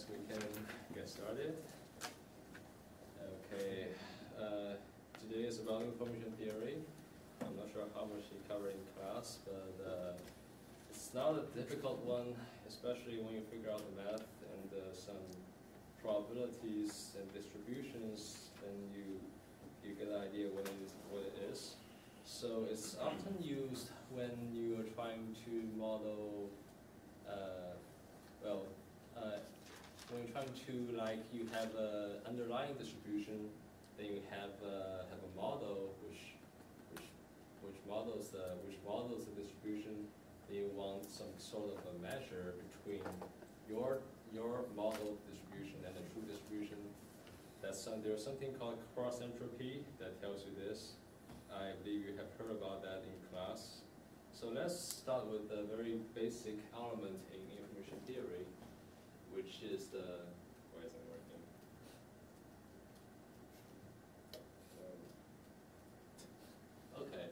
guess we can get started. Okay, today is about information theory. I'm not sure how much you cover in class, but it's not a difficult one, especially when you figure out the math and some probabilities and distributions, then you get an idea what it is. So it's often used when you are trying to model, when you're trying to, like, you have an underlying distribution, then you have a model which models the distribution. Then you want some sort of a measure between your model distribution and the true distribution. There's something called cross entropy that tells you this. I believe you have heard about that in class. So let's start with the very basic element in information theory, which is the, why isn't it working? Okay,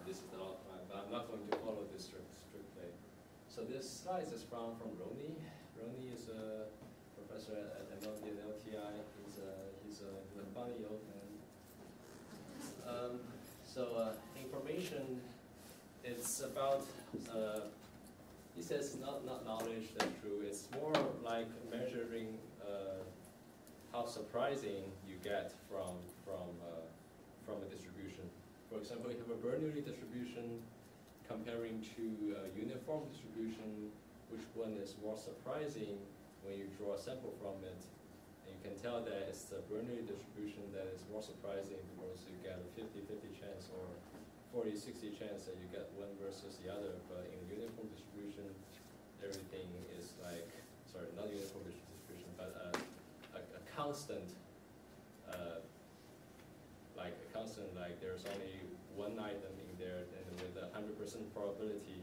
this is the outline, but I'm not going to follow this strictly. So this slide is from Ronnie. Ronnie is a professor at MLD and LTI. He's a funny old man. Information, it's about, he says not knowledge, that's true. It's more like measuring how surprising you get from a distribution. For example, you have a Bernoulli distribution comparing to a uniform distribution. Which one is more surprising when you draw a sample from it? And you can tell that it's the Bernoulli distribution that is more surprising because you get a 50-50 chance or 40-60 chance that you get one versus the other. But in a uniform distribution, everything is like, sorry, not uniform distribution, but a constant, like there's only one item in there, and with a 100% probability,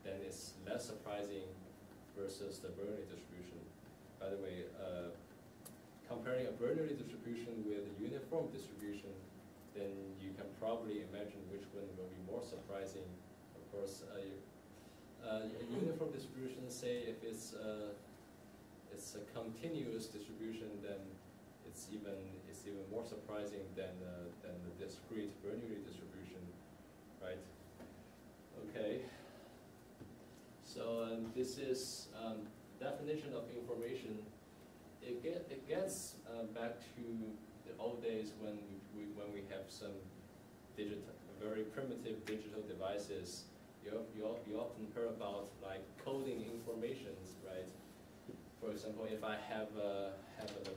then it's less surprising versus the Bernoulli distribution. By the way, comparing a Bernoulli distribution with a uniform distribution, then you can probably imagine which one will be more surprising. Of course, a uniform distribution, say if it's a continuous distribution, then it's even more surprising than the discrete Bernoulli distribution, right? Okay. So this is definition of information. It gets back to the old days when we have some very primitive digital devices. You often heard about like coding informations, right? For example, if I have an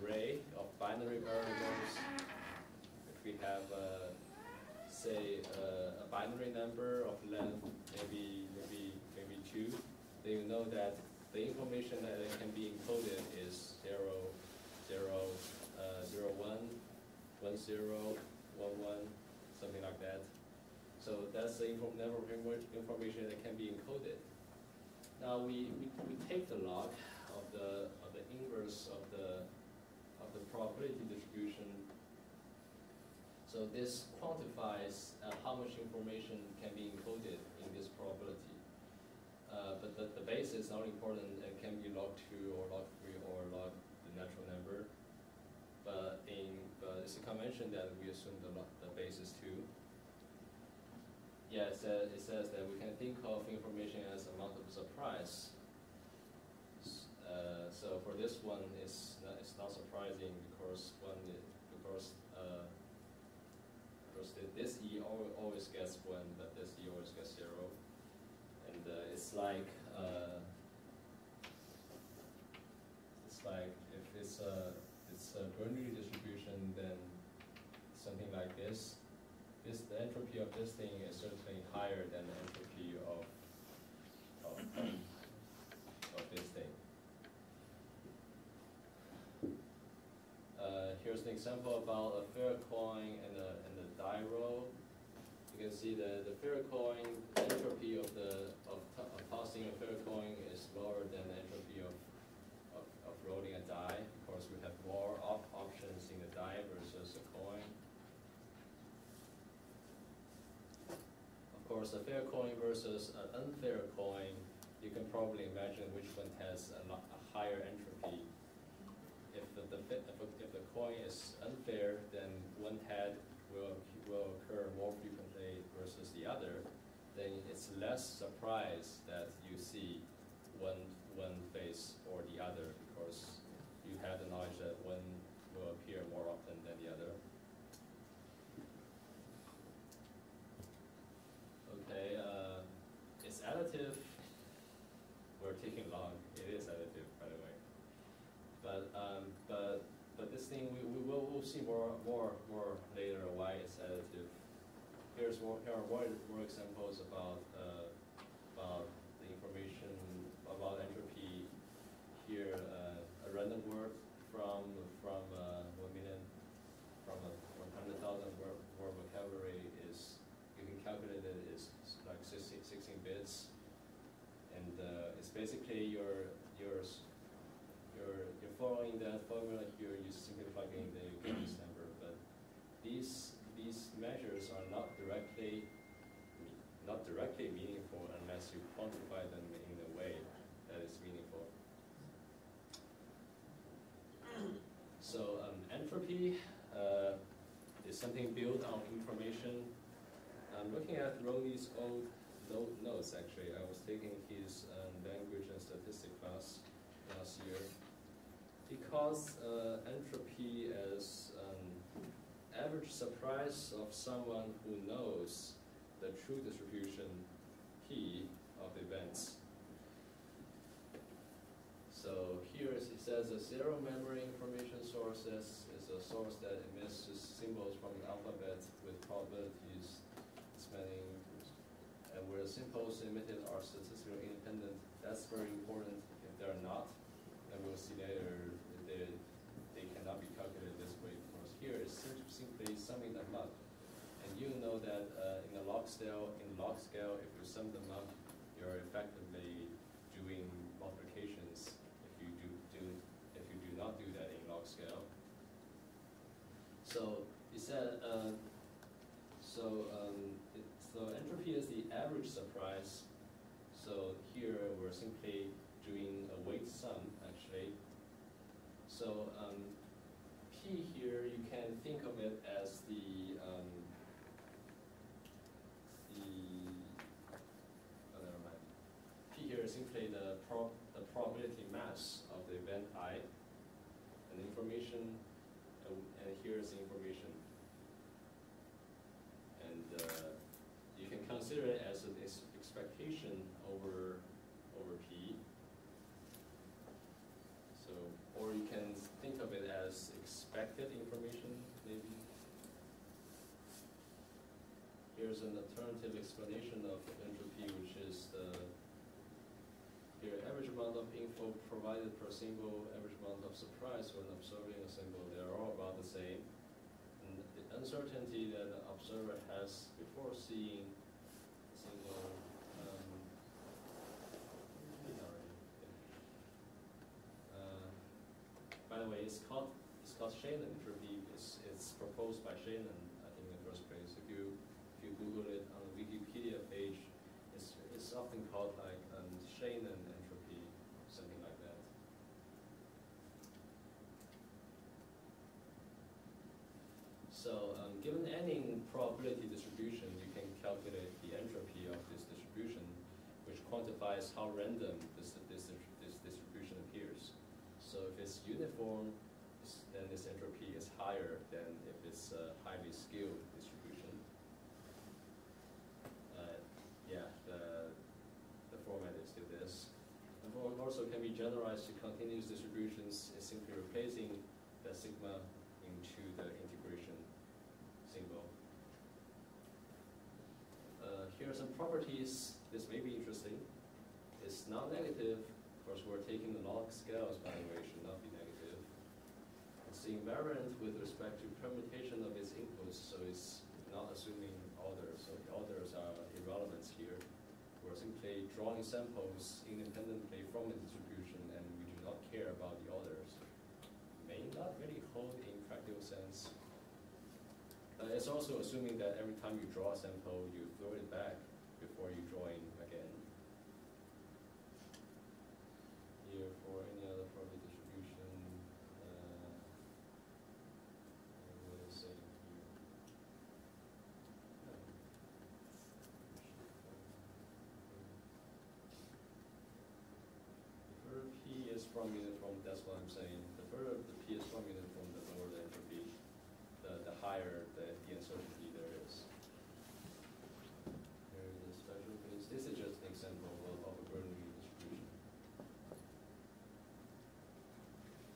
array of binary variables, if we have say a binary number of length, maybe 2, then you know that the information that can be encoded is 0, 0, 0, 1, 1, 0, 1, 1, something like that. So that's the number of information that can be encoded. Now we take the log of the inverse of the probability distribution. So this quantifies how much information can be encoded in this probability. But the base is not important and can be log 2 or log 3 or log the natural number. But it's a convention that we assume the base is 2. Yeah, it says that we can think of information as a multiple surprise. So for this one, it's not surprising because this E always gets 1, but this E always gets 0. And it's like if it's a Bernoulli distribution, then something like this. The entropy of this thing is certainly higher than the entropy of this thing. Here's an example about a fair coin and a die roll. You can see the fair coin entropy of tossing a fair coin is lower than the entropy of rolling a die. Of course, we have more options in the die versus a coin. Of course, a fair coin versus an unfair coin, you can probably imagine which one has a higher entropy. less surprise that you see one face or the other, because you have the knowledge that one will appear more often than the other. Okay, it's additive. We're taking long. It is additive, by the way. But this thing we'll see more later why it's additive. Here are more examples about the information about entropy. Here, a random word from 1 million, from a 100,000 word vocabulary is, you can calculate it is like 16 bits, and it's basically you're following that formula here. You simply plug in, then you get this number. But these measures are not directly meaningful unless you quantify them in a way that is meaningful. So entropy is something built on information. I'm looking at Ronnie's old notes, actually. I was taking his language and statistics class last year. Because entropy is average surprise of someone who knows the true distribution P of events. So here it says a zero memory information source is a source that emits symbols from the alphabet with probabilities spanning, and where the symbols emitted are statistically independent. That's very important. If they're not, and we'll see later, they cannot be calculated this way, because here it's simply summing them up. And you know that in the log scale, if you sum them up, you're effectively doing multiplications. If you do not do that in log scale. So he said, so entropy is the average surprise. So here we're simply doing a weight sum, actually. So P here, you can think of it as never mind. P here is simply the probability mass of the event I, and information, and here is the information. And you can consider it as an expectation over P. So, or you can think of it as expected information, maybe. Here's an alternative explanation of entropy, which is the average amount of info provided per symbol, average amount of surprise when observing a symbol. They're all about the same. And the uncertainty that the observer has before seeing a symbol. By the way, it's called Shannon entropy. It's proposed by Shannon, I think, in the first place. If you Google it on the Wikipedia page, it's often called like Shannon entropy, something like that. So given any probability distribution, you can calculate the entropy of this distribution, which quantifies how random this distribution appears. So if it's uniform, then this entropy is higher than if it's a highly skewed distribution. Yeah, the format is still this. The format also can be generalized to continuous distributions. It's simply replacing the sigma into the integration symbol. Here are some properties. This may be interesting. It's non-negative. Of course, we're taking the log scales, by the way, it should not be negative. It's invariant with respect to permutation of its inputs, so it's not assuming orders. So the orders are irrelevant here. We're simply drawing samples independently from the distribution, and we do not care about the orders. May not really hold in practical sense. It's also assuming that every time you draw a sample, you throw it back before you draw in again. Here for any other probability distribution, what is it here? from uniform, that's what I'm saying. The further the P is from uniform, the lower the entropy, the higher the uncertainty there is. There is a special case. This is just an example of a Bernoulli distribution.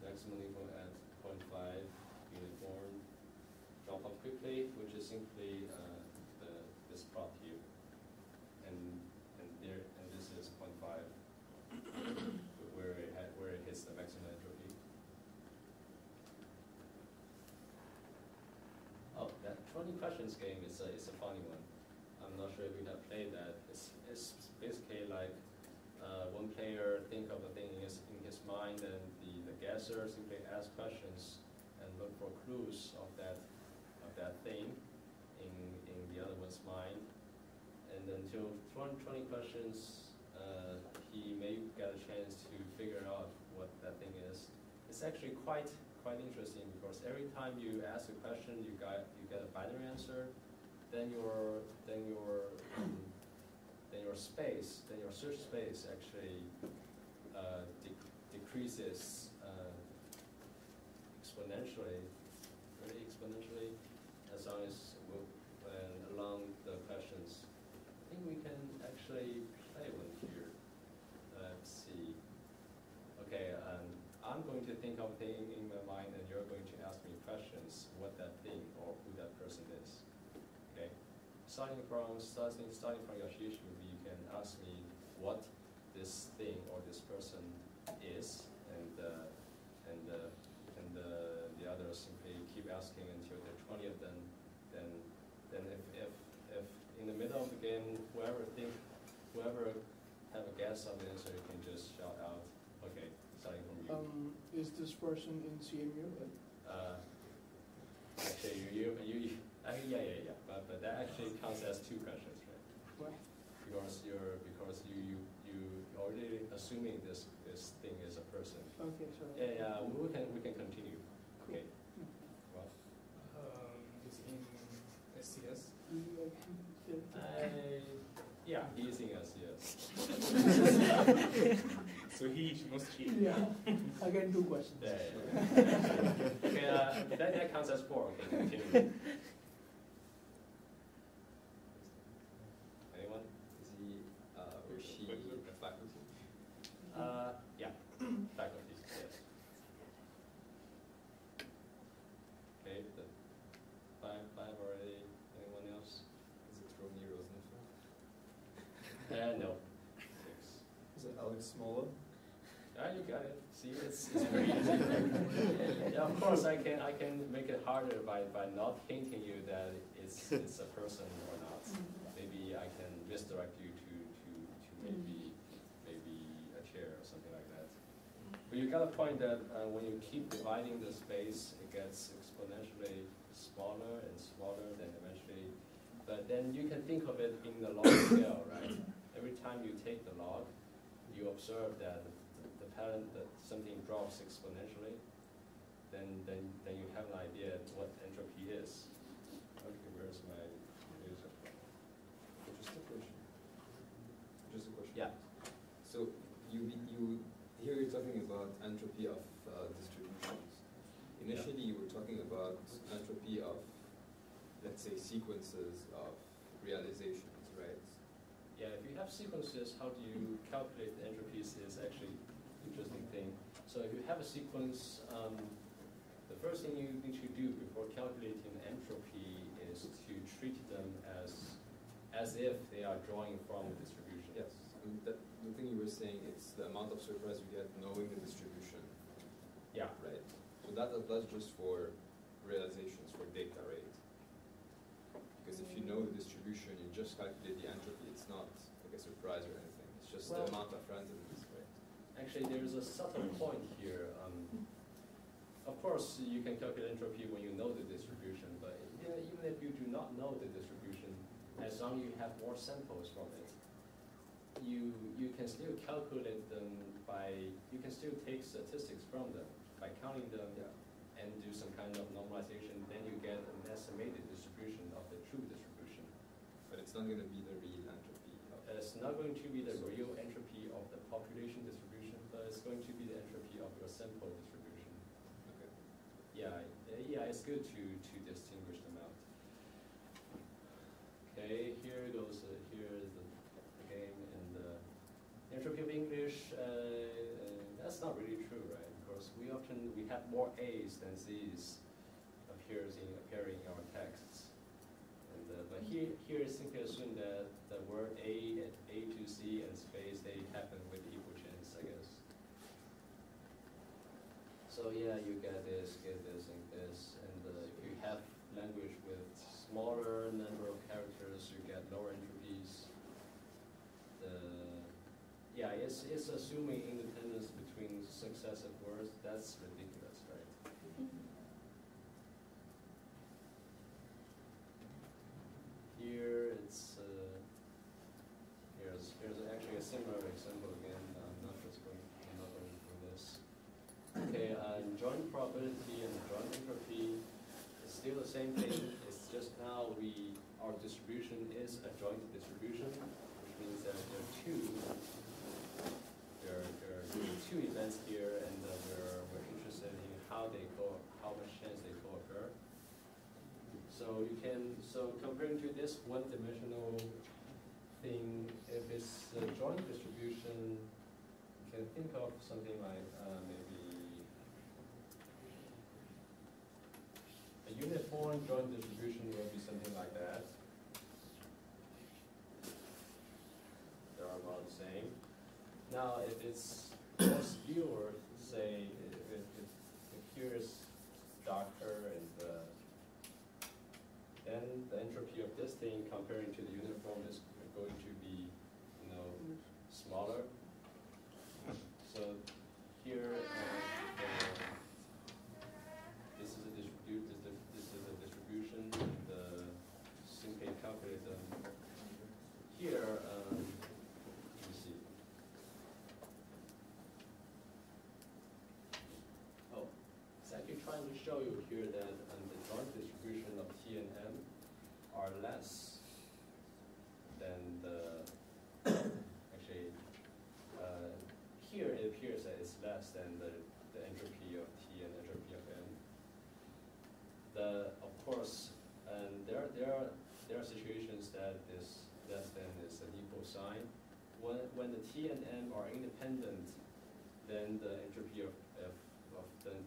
Maximum uniform at 0.5 uniform. Drop off quickly, which is simply this plot here, and this is 0.5, where it hits the maximum entropy. Oh, that 20 questions game is a funny one. I'm not sure if you have played that. It's basically like one player think of a thing in his mind, and the guesser simply asks questions and look for clues of that thing in the other one's mind. And until 20 questions, he may get a chance to figure out what that thing is. It's actually quite interesting, because every time you ask a question, you get a binary answer. Then your search space actually decreases exponentially, really exponentially, as long as along the questions. I think we can actually play one here. Let's see. Okay, I'm going to think of a thing in my mind, and you're going to ask me questions what that thing or who that person is. Okay. Starting from your situation, you can ask me what this thing or this person is, and the others simply keep asking until there are 20 of them. Then if in the middle of the game, whoever have a guess on the answer, you can just shout out, okay, starting from you. Is this person in CMU? Actually, yeah. But that actually counts as two questions, right? What? Because you already assuming this thing is a person. Okay, sorry. Yeah. We can continue. Cool. Okay. Well. Is in SCS? Yeah, he is in SCS. So he must cheat. Yeah. Again, two questions. Yeah. Okay, that counts as 4. Okay, continue. Anyone? Is he or she a faculty? Yeah, faculty, yes. Okay, the 5 already. Anyone else? Is it Romy Rosenfeld? No. 6. Is it Alex Smola? You got it. See, it's very easy. Yeah, of course, I can make it harder by not hinting you that it's a person or not. Maybe I can misdirect you to maybe a chair or something like that. But you got a point that when you keep dividing the space, it gets exponentially smaller and smaller. Then eventually, but then you can think of it in the log scale, right? Every time you take the log, you observe that the pattern that something drops exponentially. Then you have an idea what entropy is. Okay, where's my user? Just a question. Yeah. So you here you're talking about entropy of distributions. Initially, you were talking about entropy of, let's say, sequences of realizations, right? Yeah, if you have sequences, how do you calculate the entropys is actually an interesting thing. So if you have a sequence, the first thing you need to do before calculating entropy is to treat them as if they are drawing from the distribution. Yes. And the thing you were saying, it's the amount of surprise you get knowing the distribution. Yeah. Right. So that's just for realizations, for data rate. Because if you know the distribution, you just calculate the entropy. It's not like a surprise or anything. It's just the amount of randomness, right? Actually, there's a subtle point here. Of course, you can calculate entropy when you know the distribution, but even if you do not know the distribution, as long as you have more samples from it, you can still calculate them you can still take statistics from them by counting them and do some kind of normalization. Then you get an estimated distribution of the true distribution. But it's not going to be the real entropy. It's not going to be the real entropy of the population distribution, but is going to be the entropy of your sample distribution. Okay. Yeah, it's good to distinguish them out. Okay, here goes, here is the game, and entropy of English, that's not really true, right? Because we have more A's than Z's appearing in our texts. And, but here simply assume that the word A to Z and space, they happen with equal chance, I guess. So yeah, you get this, and this, and if you have language with smaller number of characters, you get lower entropys. Yeah, it's assuming independence between successive words. That's ridiculous, right? Here it's here's actually a similar example again. I'm not going through this. Okay, joint probability and joint entropy is still the same thing. It's just now our distribution is a joint distribution, which means that there are two events here, and we're interested in how much chance they co-occur. So comparing to this one-dimensional thing, if it's a joint distribution, you can think of something like maybe a uniform joint distribution will be something like that. They're about the same. Now, if it's more obscure, say if here is darker, and then the entropy of this thing comparing to the uniform is going to be, smaller. So here, this is a distribution, and simply calculate them. Here, let me see. Oh, it's actually trying to show you here that the joint distribution of T and M are less than actually, here it appears that it's less than the entropy of T and entropy of M. Of course, and there are situations that this less than is an equal sign. When the T and M are independent, then the entropy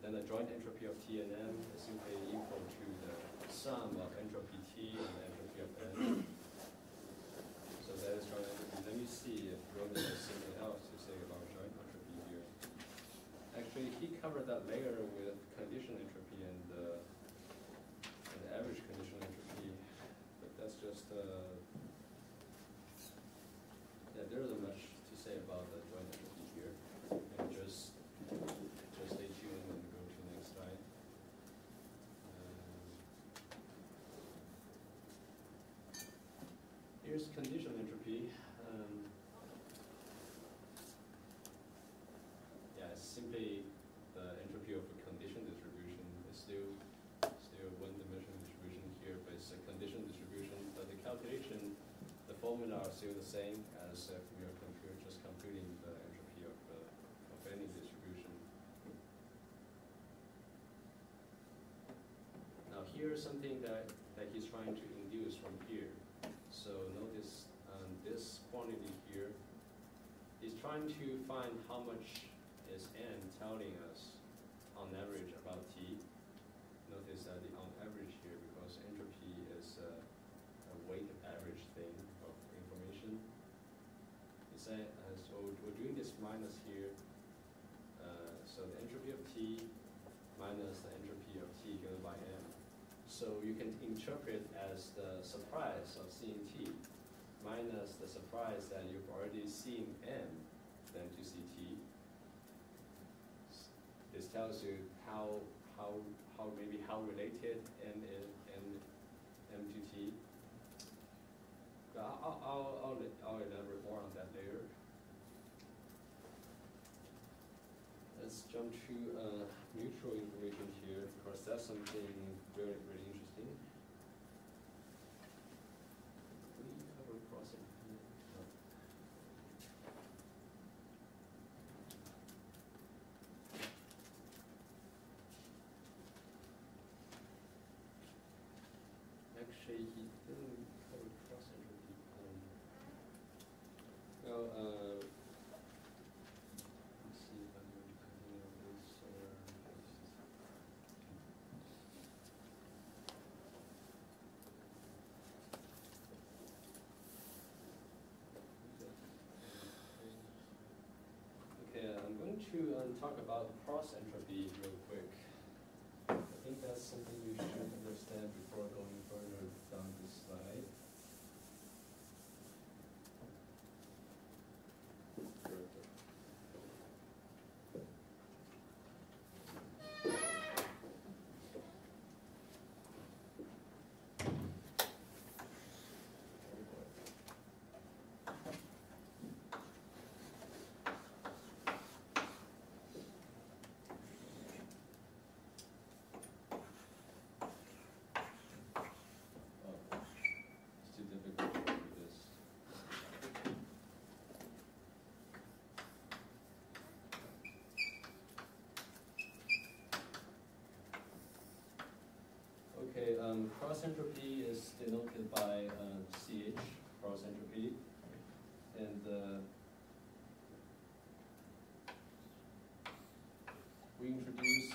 then the joint entropy of T and M is simply equal to the sum of entropy T and entropy of M. So that is joint entropy. Let me see if Ronan has something else to say about joint entropy here. Actually, he covered that later with condition entropy and average condition entropy, but that's just yeah, there isn't much to say about the joint entropy here. And just stay tuned and go to the next slide. Here's condition entropy. Yeah, it's simply the entropy of a condition distribution. It's still one-dimensional distribution here, but it's a condition distribution. But the calculation, the formula are still the same as if we are just computing the entropy of any distribution. Now here's something that he's trying to induce from here. So notice this quantity here, he's trying to find how much is n telling us on average about T. Notice that the on average here, because entropy is a weighted average thing of information. So we're doing this minus here. So the entropy of T minus the entropy of T given by M. So you can interpret as the surprise of seeing T minus the surprise that you've already seen M than to see T. This tells you how related M to T. But I'll elaborate more on that later. Let's jump to mutual information here, because that's something very, very interesting. We cover crossing. No. Actually, he didn't cover cross entropy. Well, Let's see if I'm going to continue on this or just. Okay, I'm going to talk about cross entropy real quick. I think that's something you should understand before going further down this slide. Oh, it's too difficult to do this. Okay, cross entropy is denoted by CH, cross entropy, and we introduce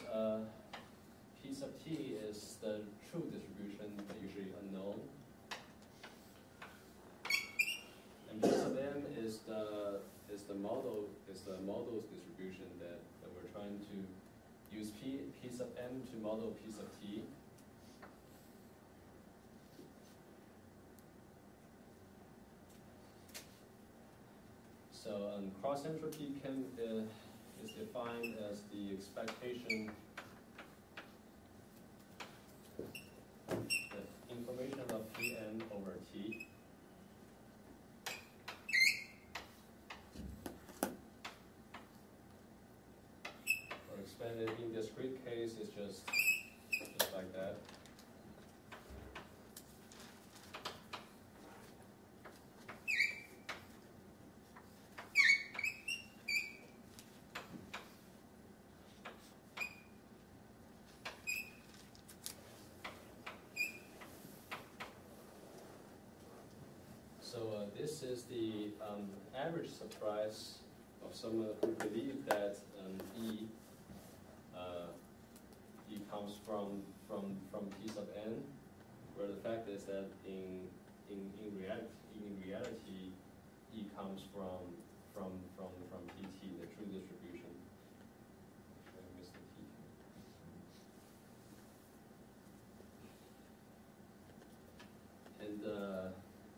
P sub t is the true distribution, but usually unknown, and P sub m is the model's distribution that we're trying to use P sub m to model P sub t. So cross entropy is defined as the expectation, the information of Pn over T. Or expanded in discrete case is just like that. So this is the average surprise of someone who believes that E comes from P sub n, where the fact is that in reality E comes from PT, the true distribution. Actually, I missed the T. And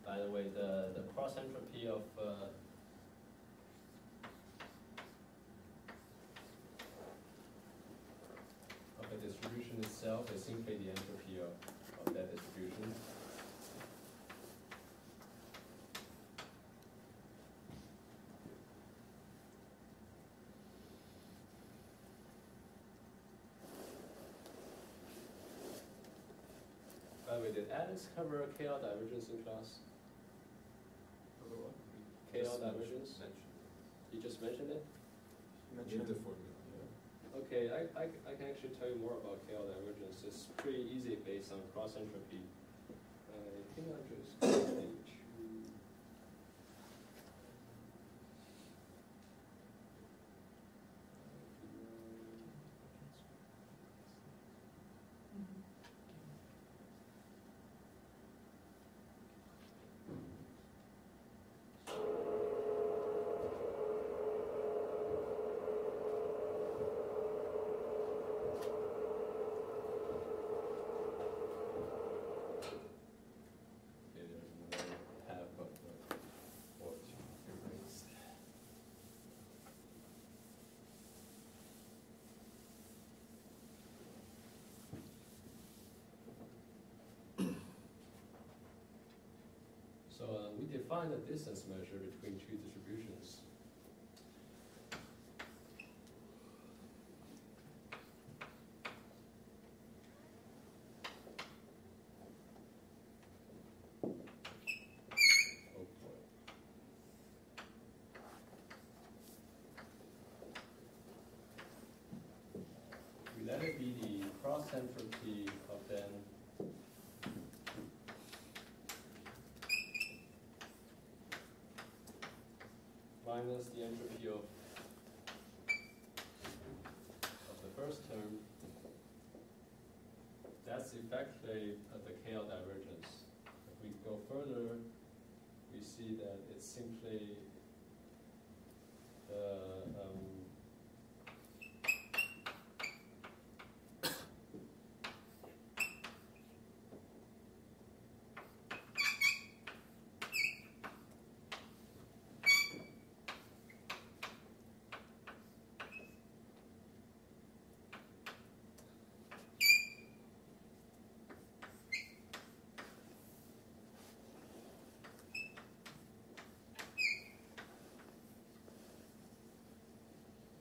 by the way, the cross entropy of a distribution itself is simply the entropy of that distribution. By the way, did Alex cover KL divergence in class? KL divergence? You just mentioned it? Mentioned the formula. Okay, I can actually tell you more about KL divergence. It's pretty easy based on cross entropy. I think I'll just go to So we define a distance measure between two distributions. Oh boy. We let it be the cross entropy of then minus the entropy of the first term, that's effectively the KL divergence. If we go further, we see that it's simply the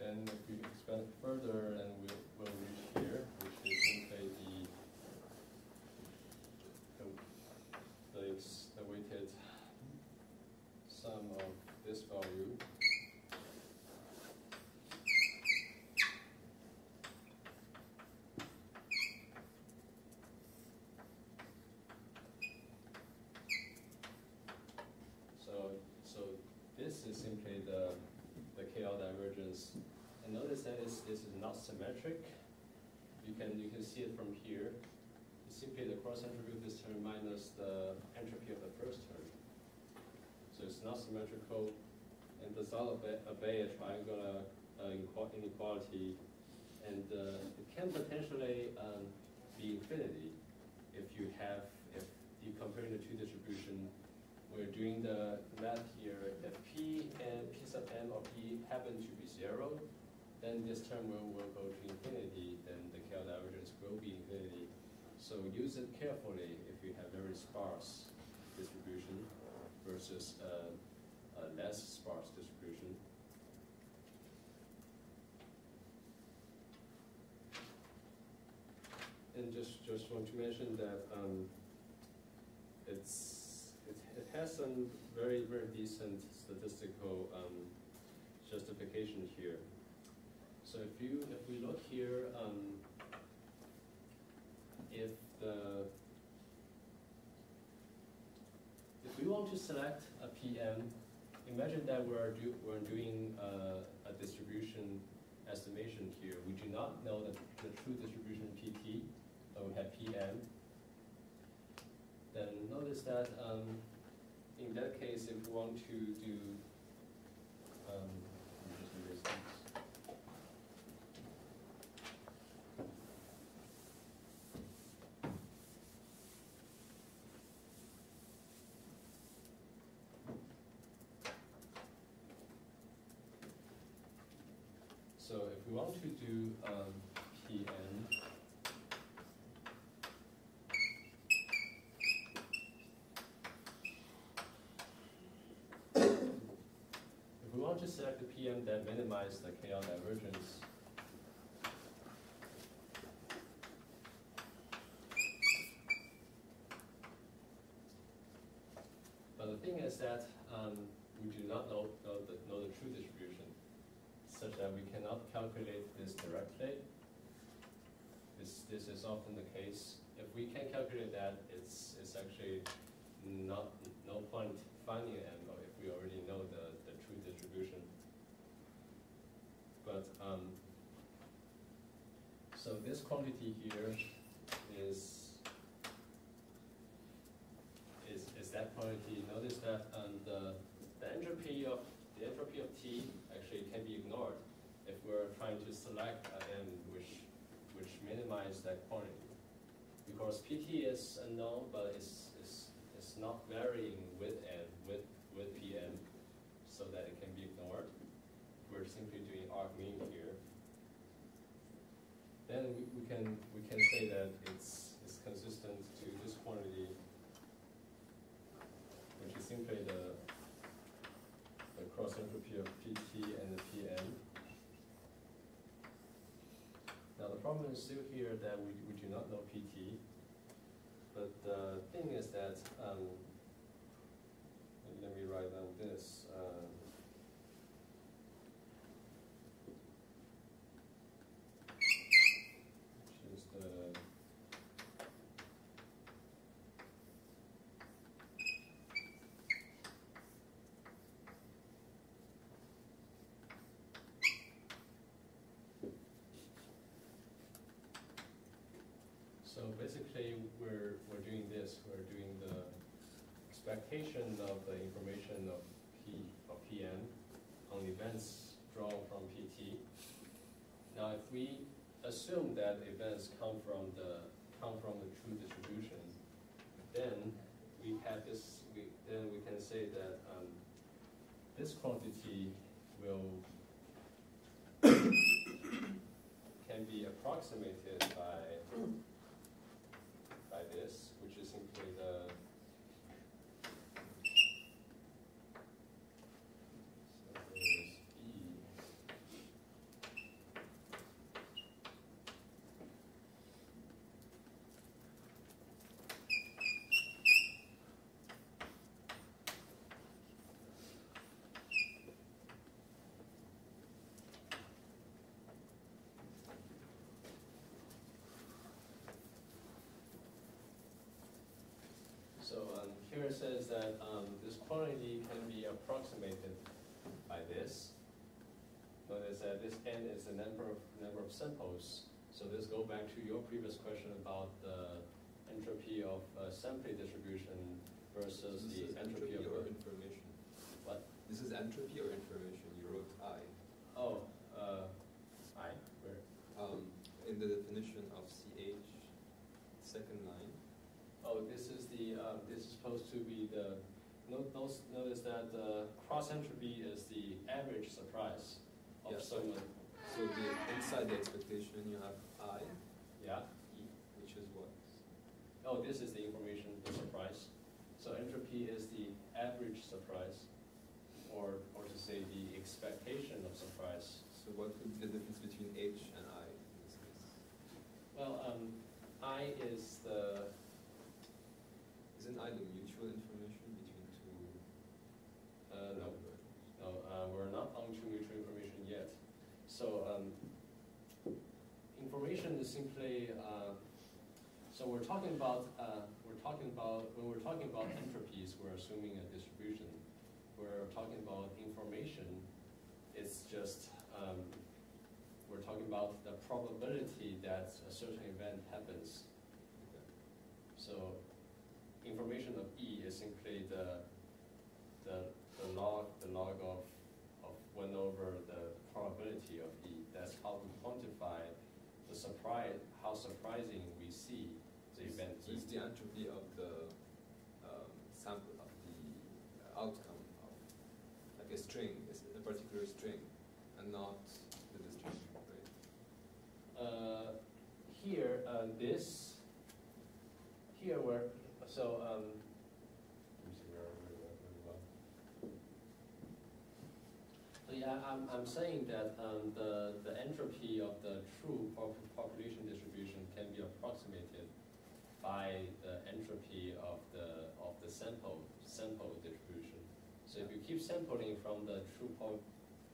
then if we expand further, and we'll reach here, which is simply the weighted sum of this value. So this is simply the KL divergence. And notice that this is not symmetric. You can see it from here. It's simply the cross entropy of this term minus the entropy of the first term. So it's not symmetrical, and does not obey a triangular inequality. And it can potentially be infinity if you compare the two distribution. We're doing the math here. If P and P sub n of P happen to be 0, then this term will go to infinity, then the KL divergence will be infinity. So use it carefully if you have very sparse distribution versus a less sparse distribution. And just want to mention that it has some very decent statistical justification here. So if we look here, if we want to select a PM, imagine that we're doing a distribution estimation here. We do not know the true distribution PT, but we have PM. Then notice that in that case, if we want to do, let me just erase this. So if we want to do PM, if we want to select the PM that minimize the KL divergence, but the thing is that we do not know the true distribution, such that we cannot calculate this directly. This is often the case. If we can calculate that, it's actually no point finding M if we already know the true distribution. But so this quantity here is that quantity. Notice that the entropy of T actually can be ignored if we're trying to select an M which minimize that quantity, because PT is unknown, but it's not varying with M with PM, so that it can be ignored. We're simply doing arc mean here. Then we can say that it's consistent to this quantity, which is simply the cross entropy of PT and the PM. Now the problem is still here that we do not know PT, but the thing is that, let me write down this. Which is the So basically, we're doing this. We're doing the expectation of the information of Pn on events drawn from Pt. Now, if we assume that events come from the true distribution, then we have this. Then we can say that this quantity will can be approximated by this, which is simply the So here it says that this quantity can be approximated by this. Notice that this n is the number of samples. So this goes back to your previous question about the entropy of sampling distribution versus the entropy of information. What? This is entropy or information. You wrote I. Oh, I. Where? In the definition of CH, second line. Oh, this is the this is supposed to be the. Notice that the cross entropy is the average surprise of someone. So inside the expectation you have I. Yeah. E, which is what? Oh, this is the information, the surprise. So entropy is the average surprise, or to say the expectation of surprise. So what would be the difference between H and I in this case? Well, I is the. Isn't I the mutual information between two? No, we're not on to mutual information yet. So information is simply. So we're talking about when we're talking about entropies, we're assuming a distribution. We're talking about information. It's just we're talking about the probability that a certain event happens. Okay. So information of E is simply the log of 1 over the probability of E. That's how we quantify the surprise, how surprising we see the event So E. it's the entropy of the sample of the outcome of like a string, a particular string, and not the distribution, right? Here, here where, so, let me see where we go. So yeah, I'm saying that the entropy of the true population distribution can be approximated by the entropy of the sample distribution. So if you keep sampling from the true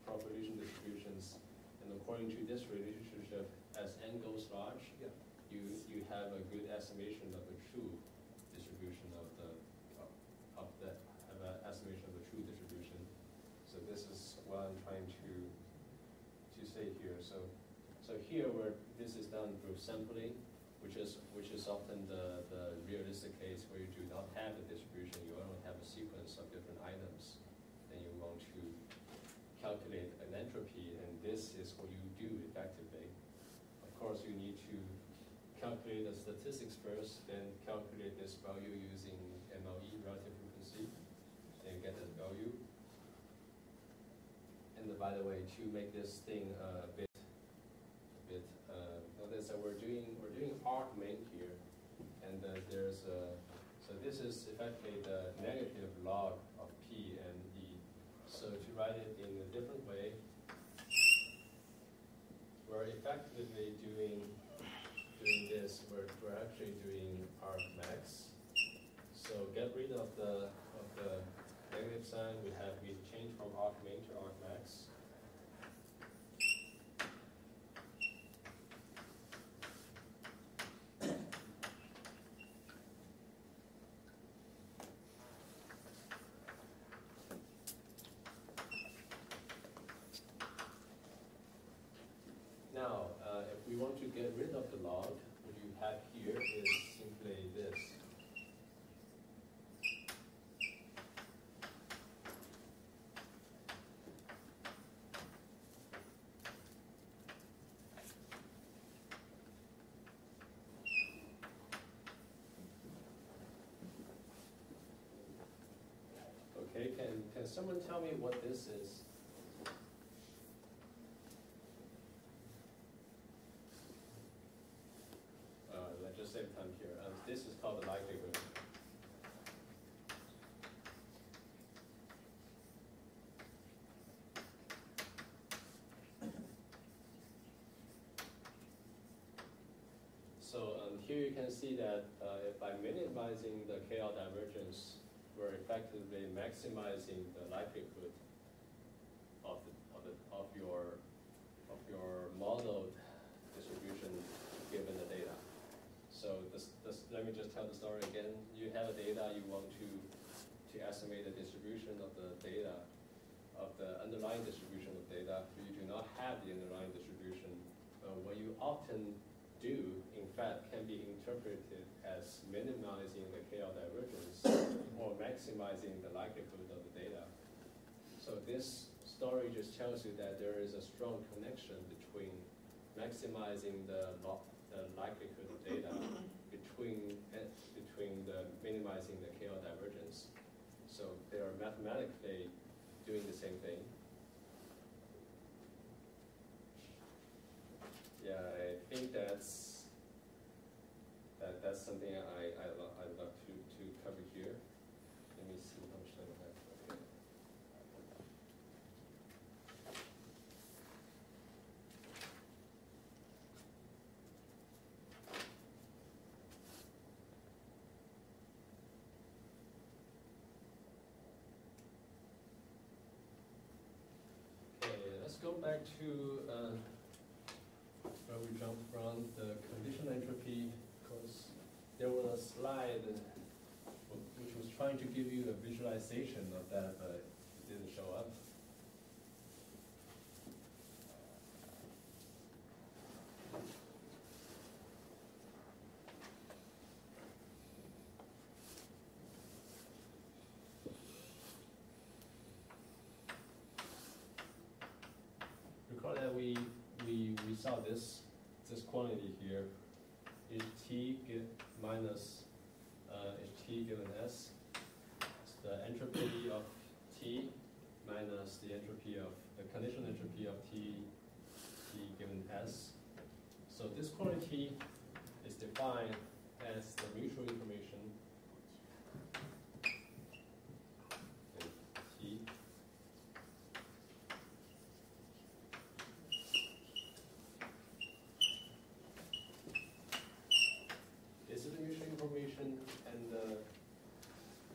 population distributions, and according to this relationship, as n goes large, Yeah. you have a good estimation of the true distribution of have an estimation of the true distribution. So this is what I'm trying to say here. So here where this is done through sampling, which is often the realistic case where you do not have a distribution, you only have a sequence of different items, then you want to calculate an entropy, and this is what you do effectively. Of course, you need to calculate the statistics first, then calculate this value using MLE, relative frequency, then get that value. And by the way, to make this thing a bit notice that we're doing arc main here, and there's so this is effectively the negative log of P and E. So to write it in a different way, we're effectively doing this. We're actually doing arc max. So get rid of the negative sign. We change from arc main to arc max. Now, if we want to get rid of the log, what you have here someone tell me what this is? Let's just save time here. This is called the likelihood. So here you can see that by minimizing the KL divergence, we're effectively maximizing the likelihood of your modeled distribution given the data. So let me just tell the story again. You have a data, you want to estimate the distribution of the data, of the underlying distribution of data. You do not have the underlying distribution. What you often do, in fact, can be interpreted as minimizing the KL divergence or maximizing the likelihood of the data. So this story just tells you that there is a strong connection between maximizing the likelihood of data between the minimizing the KL divergence. So they are mathematically doing the same thing. Yeah, I think that's something I'd love to cover here. Let me see how much time I have. Okay. Okay, let's go back to where we jumped from, the conditional entropy, because there was a slide which was trying to give you a visualization of that, but it didn't show up. Recall that we saw this quantity here, ht minus ht given s. It's the entropy of t minus the entropy of the conditional entropy of t given s. So this quantity is defined as the mutual information t. This is the mutual information, and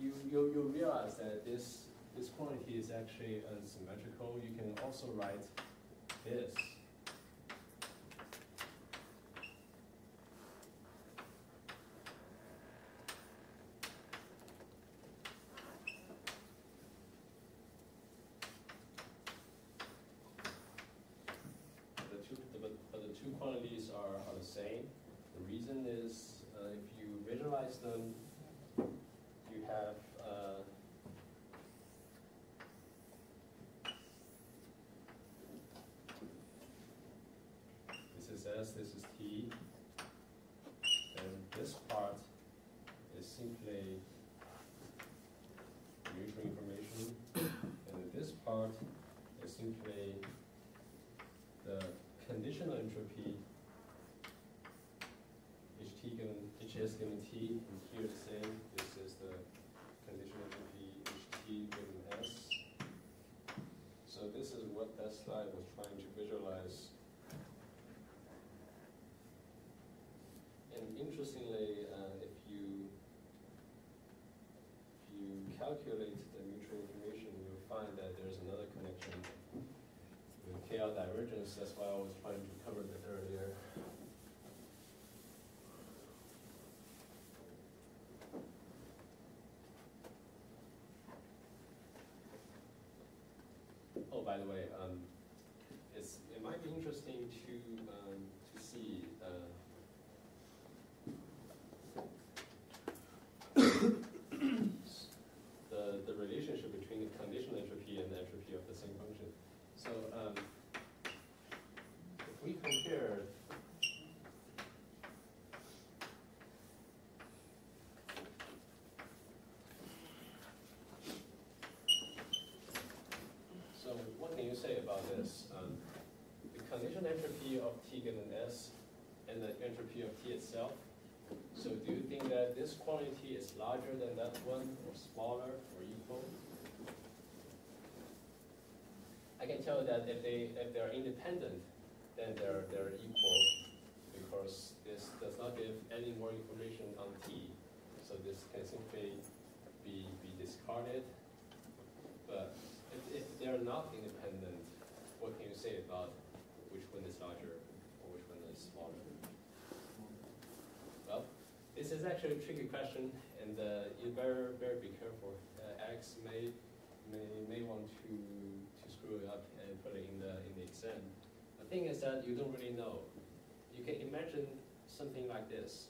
you realize that this quantity is actually unsymmetrical. You can also write this. But the two quantities are the same. The reason is if you visualize them, you have this is S, this is T, and this part is simply mutual information, and this part is simply the conditional entropy ht given hs given t, and here the same. This is the conditional entropy ht given s. So this is what that slide was trying to visualize. And interestingly, if you calculate the mutual information, you'll find that there's another connection with KL divergence. That's why I was trying to cover that earlier. Oh, by the way, it might be interesting to see the relationship between the conditional entropy and the entropy of the same function. So if we compare and the entropy of T itself. So do you think that this quantity is larger than that one, or smaller, or equal? I can tell that if they're independent, then they're equal, because this does not give any more information on T. So this can simply be discarded. But if they're not independent, what can you say about which one is larger or which one is smaller? Well, this is actually a tricky question, and you better be careful. Alex may want to screw it up and put it in the exam. The thing is that you don't really know. You can imagine something like this.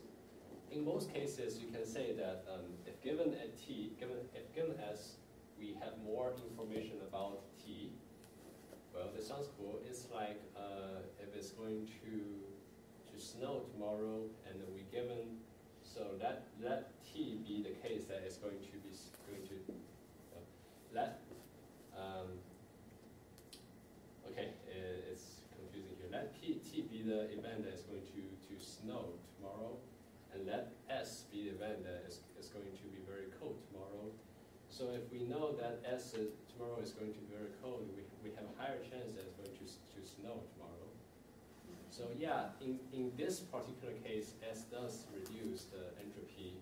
In most cases, you can say that if given a T, if given S, we have more information about T. Well, this sounds cool. It's like if it's going to snow tomorrow, and we given, so let T be the case that it's going to let. Okay, it's confusing here. Let T be the event that is going to snow tomorrow, and let S be the event that is going to be very cold tomorrow. So if we know that tomorrow is going to be very cold, we have a higher chance that it's going to snow tomorrow. So yeah, in this particular case, S does reduce the entropy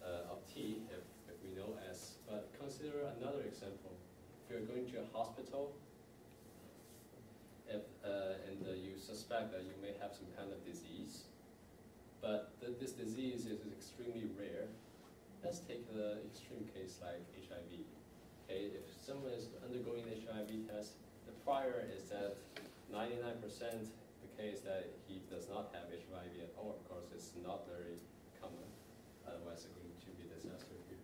of T if we know S. But consider another example. If you're going to a hospital, and you suspect that you may have some kind of disease, but this disease is extremely rare. Let's take the extreme case like HIV. Okay, if someone is undergoing an HIV test, the prior is that 99% the case that he does not have HIV at all. Of course, it's not very common. Otherwise, it's going to be a disaster here.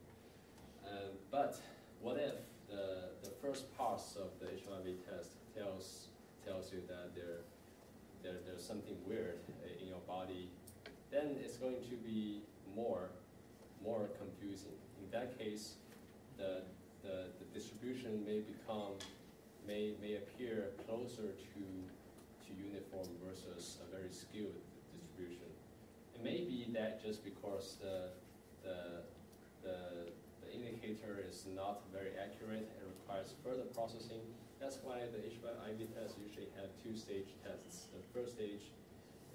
But what if the first parts of the HIV test tells you that there's something weird in your body? Then it's going to be more confusing. In that case, the distribution may appear closer to uniform versus a very skewed distribution. It may be that just because the indicator is not very accurate and requires further processing. That's why the HIV tests usually have two-stage tests. The first stage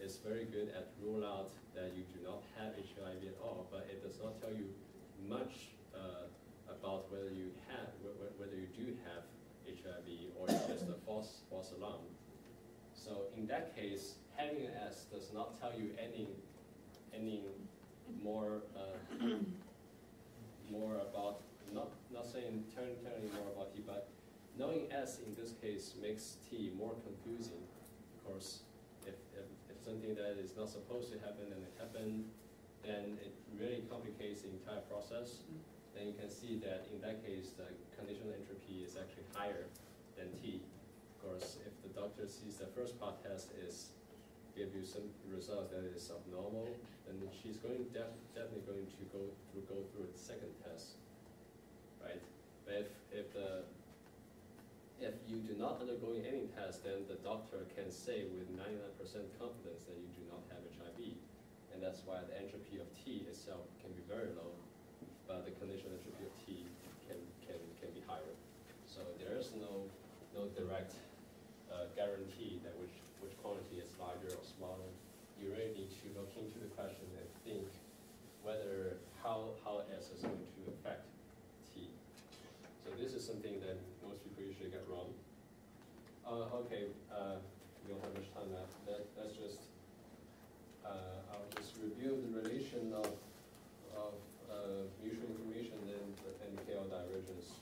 is very good at rule out that you do not have HIV at all, but it does not tell you much about whether you do have HIV or it's just a false alarm. So in that case, having an S does not tell you any more more about not saying telling more about T, but knowing S in this case makes T more confusing. Of course, if something that is not supposed to happen and it happened, then it really complicates the entire process. Then you can see that in that case, the conditional entropy is actually higher than T. Of course, if the doctor sees the first part test is give you some result that is abnormal, then she's definitely going to go through the second test, right? But if you do not undergo any test, then the doctor can say with 99% confidence that you do not have HIV, and that's why the entropy of T itself can be very low, but the conditional entropy of T can be higher. So there is no direct guarantee that which quantity is larger or smaller. You really need to look into the question and think whether how S is going to affect T. So this is something that most people usually get wrong. Okay, we don't have much time left. Let's just I'll just review the relation of mutual information and KL divergence.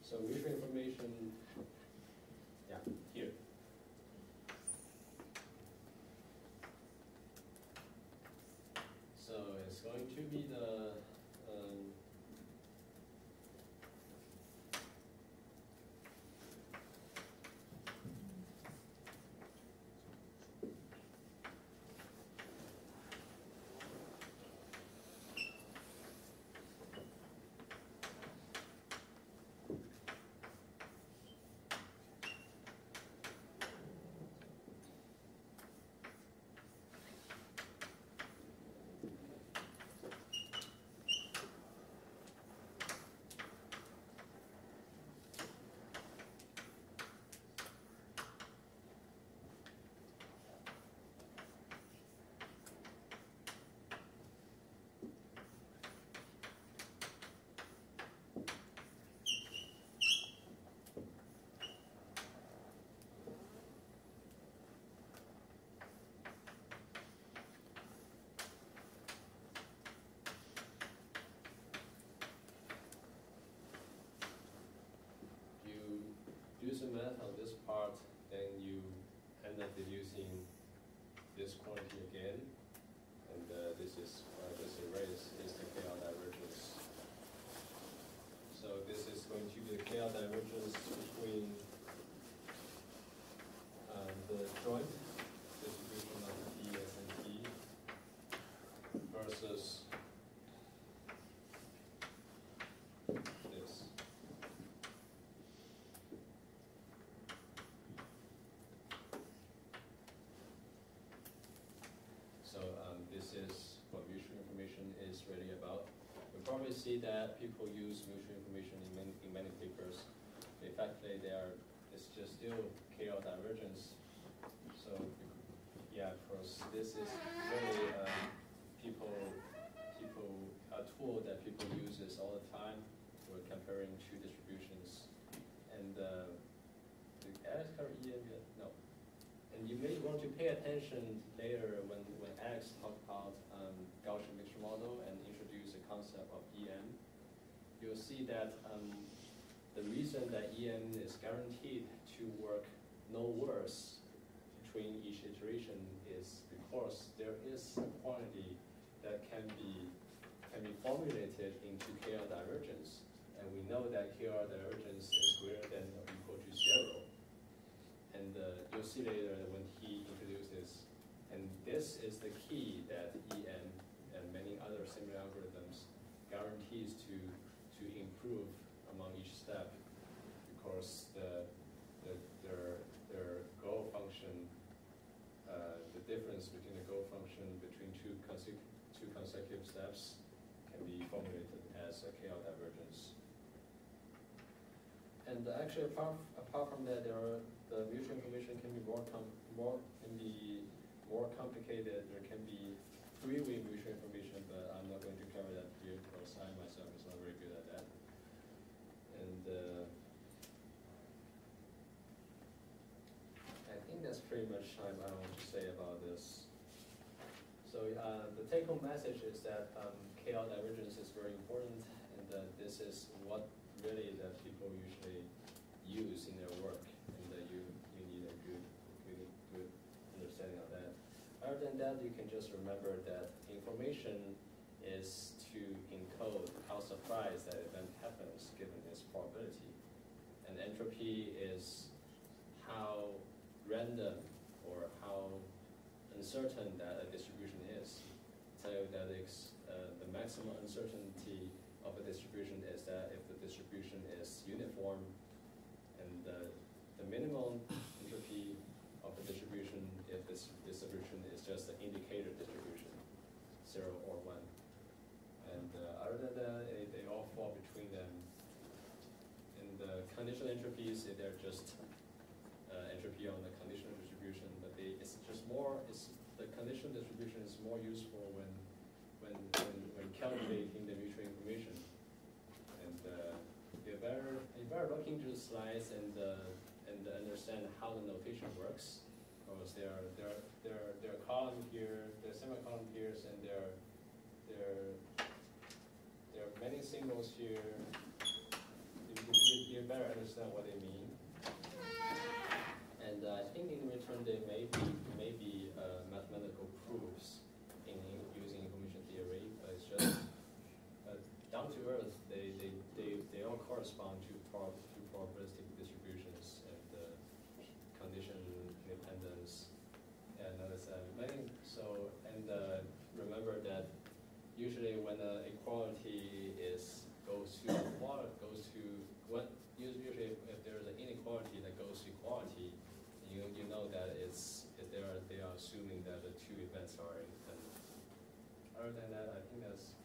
So mutual information, yeah, here. So it's going to be the math on this part, then you end up deducing this quantity again, and this is this erase is the KL divergence. So this is going to be the KL divergence between the joint distribution of P and T versus this. So this is what mutual information is really about. You probably see that people use mutual information in many papers. Effectively, it's just still KL divergence. So yeah, of course, this is really a tool that people uses all the time for comparing two distributions. And the Alex cover EM yet? No. And you may want to pay attention later when Alex talked about Gaussian mixture model and introduce the concept of EM. You'll see that the reason that EM is guaranteed to work no worse between each iteration is because there is a quantity that can be formulated into KL divergence, and we know that KL divergence is greater than or equal to 0. And you'll see later when he introduces, and this is the key that EM and many other similar algorithms guarantees to improve among each step, because their goal function, the difference between the goal function between two consecutive steps can be formulated as a KL divergence. And actually, apart from that, the mutual information can be more complicated. There can be three-way mutual information, but I'm not going to cover that here because I myself is not very good at that. And I think that's pretty much what I want to say about this. So the take-home message is that KL divergence is very important, and this is what really that people usually use in their work, and that you need a good understanding of that. Other than that, you can just remember that information is to encode how surprised that event happens given its probability, and entropy is how random or how uncertain that a distribution is. Tell you that the maximum uncertainty of a distribution is that if the distribution is uniform, and the minimum entropy of a distribution if this distribution is just an indicator distribution, 0 or 1. And other than that, they all fall between them. And the conditional entropies, they're just entropy on the conditional distribution, but it's just more. The conditional distribution is more useful when calculating the mutual information. And you better look into the slides and understand how the notation works, because there are column here, there are semicolon pairs, and there are many symbols here. You better understand what they mean. And I think in return there may be mathematical proofs in using information theory, but it's just down to earth. They all correspond to probabilistic distributions and condition independence and many. So remember that usually when equality usually if there is an inequality that goes to equality, you know that they are assuming that the two events are independent. Other than that, I think that's